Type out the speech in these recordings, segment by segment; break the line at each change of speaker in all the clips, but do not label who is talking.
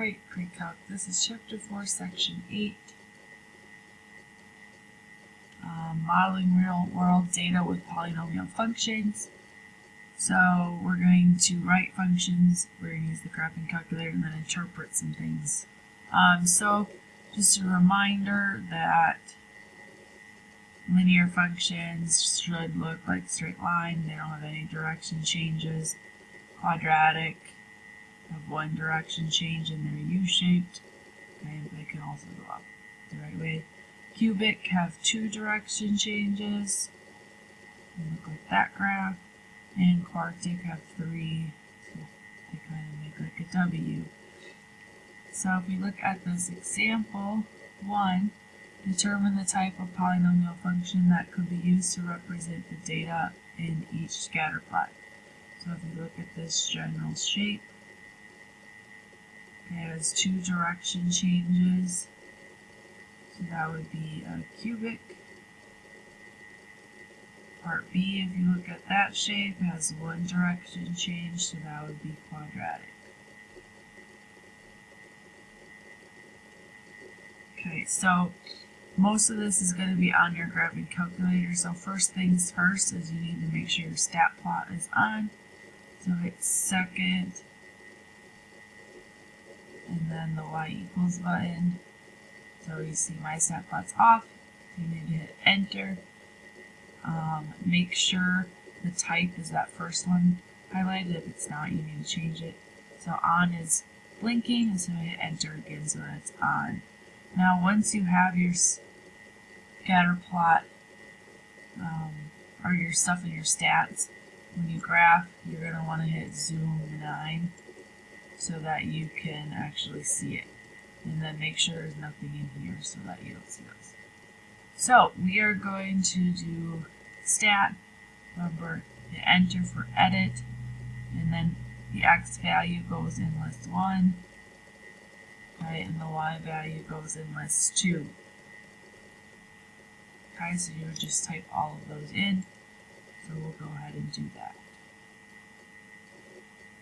Alright, pre-calc, this is chapter 4, section 8. Modeling real-world data with polynomial functions. So we're going to write functions, we're going to use the graphing calculator, and then interpret some things. So just a reminder that linear functions should look like a straight line. They don't have any direction changes. Quadratic have one direction change and they're U-shaped. Okay, they can also go up the right way. Cubic have two direction changes. They look like that graph. And quartic have three. So they kind of make like a W. So if we look at this example 1, determine the type of polynomial function that could be used to represent the data in each scatter plot. So if you look at this general shape, it has two direction changes. So that would be a cubic. Part B, if you look at that shape, has one direction change, so that would be quadratic. Okay, so most of this is going to be on your graphing calculator. So first things first is you need to make sure your stat plot is on. So hit second, and then the y equals button. So you see my stat plot's off. You need to hit enter. Make sure the type is that first one highlighted. If it's not, you need to change it. So on is blinking, so hit enter again so that it's on. Now once you have your scatter plot or your stuff in your stats, when you graph, you're going to want to hit zoom 9 so that you can actually see it. And then make sure there's nothing in here so that you don't see those. So we are going to do stat. Remember, hit enter for edit, and then the x value goes in list 1, okay, and the y value goes in list 2. Okay, so you would just type all of those in. So we'll go ahead and do that.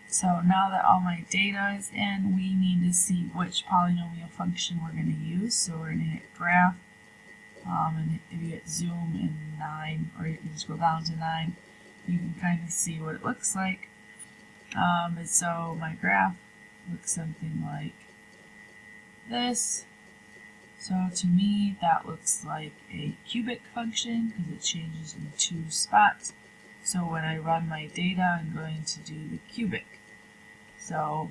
So now that all my data is in, we need to see which polynomial function we're going to use. So we're going to hit graph, and if you hit zoom in 9, or you can just go down to 9, you can kind of see what it looks like. And so my graph looks something like this. So to me, that looks like a cubic function because it changes in 2 spots. So when I run my data, I'm going to do the cubic. So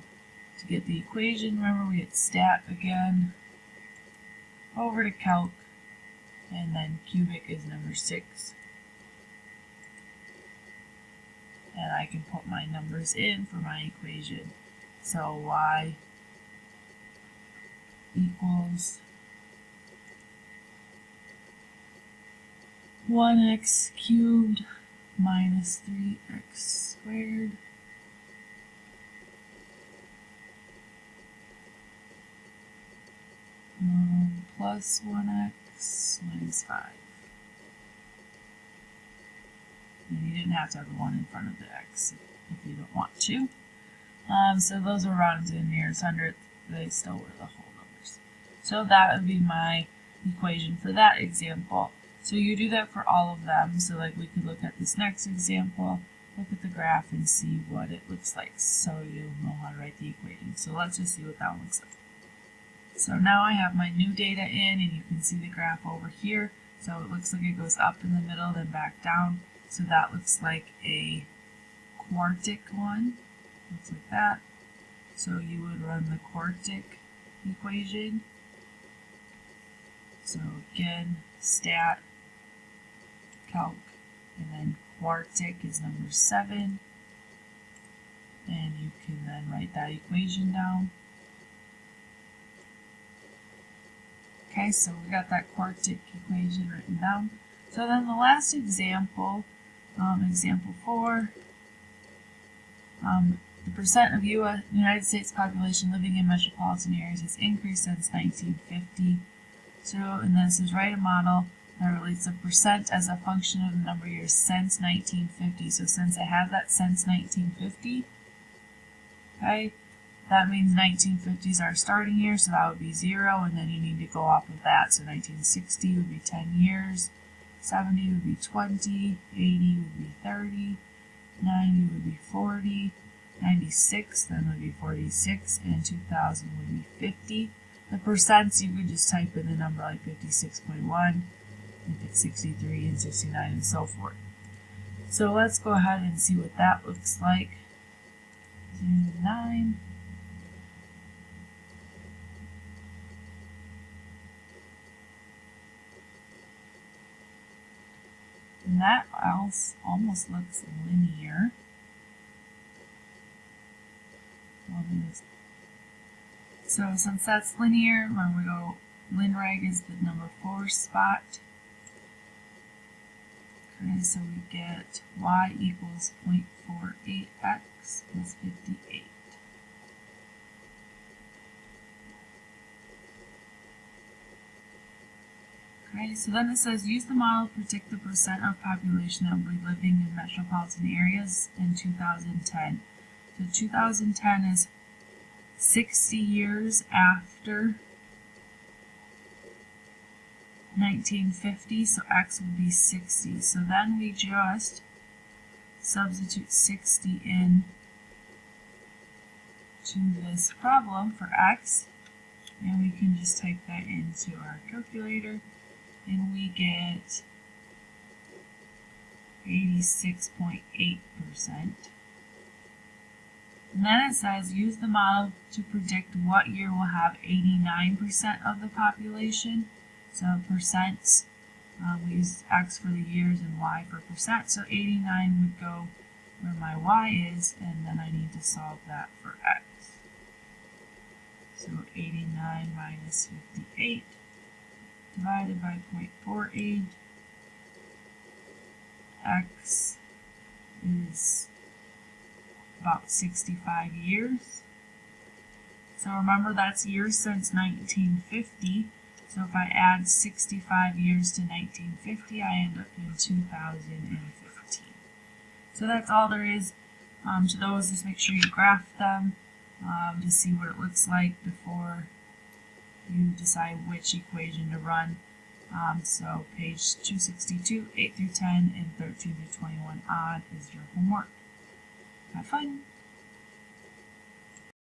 to get the equation, remember we hit stat again, over to calc, and then cubic is number 6. And I can put my numbers in for my equation. So y equals 1x cubed minus 3x squared plus 1x minus 5. And you didn't have to have a 1 in front of the x if you don't want to. So those are rounded to the nearest hundredth. They still were the whole numbers. So that would be my equation for that example. So you do that for all of them. So like we could look at this next example, look at the graph and see what it looks like so you'll know how to write the equation. So let's just see what that one looks like. So now I have my new data in and you can see the graph over here. So it looks like it goes up in the middle then back down. So that looks like a quartic one. Looks like that. So you would run the quartic equation. So again, stat, calc, and then quartic is number 7. And you can then write that equation down. Okay, so we got that quartic equation written down. So then the last example, example 4, the percent of United States population living in metropolitan areas has increased since 1950. So, and then it says write a model that relates the percent as a function of the number of years since 1950. So since I have that since 1950, okay, That means 1950 is our starting year, so that would be 0, and then you need to go off of that. So 1960 would be 10 years, 70 would be 20, 80 would be 30, 90 would be 40, 96 then would be 46, and 2000 would be 50. The percents, you could just type in the number like 56.1, if it's 63 and 69 and so forth. So let's go ahead and see what that looks like. 9. And that almost looks linear. So since that's linear, when we go linreg is the number 4 spot. Okay, so we get y equals 0.48x plus 58. Okay, so then it says use the model to predict the percent of population that will be living in metropolitan areas in 2010. So 2010 is 60 years after 1950, so x would be 60. So then we just substitute 60 in to this problem for x, and we can just type that into our calculator, and we get 86.8%. And then it says use the model to predict what year will have 89% of the population. So percents, we use x for the years and y for percent. So 89 would go where my y is, and then I need to solve that for x. So 89 minus 58 divided by 0.48. X is about 65 years. So remember, that's years since 1950. So if I add 65 years to 1950, I end up in 2015. So that's all there is to those. Just make sure you graph them to see what it looks like before you decide which equation to run. So page 262, 8 through 10, and 13 to 21 odd is your homework. Have fun!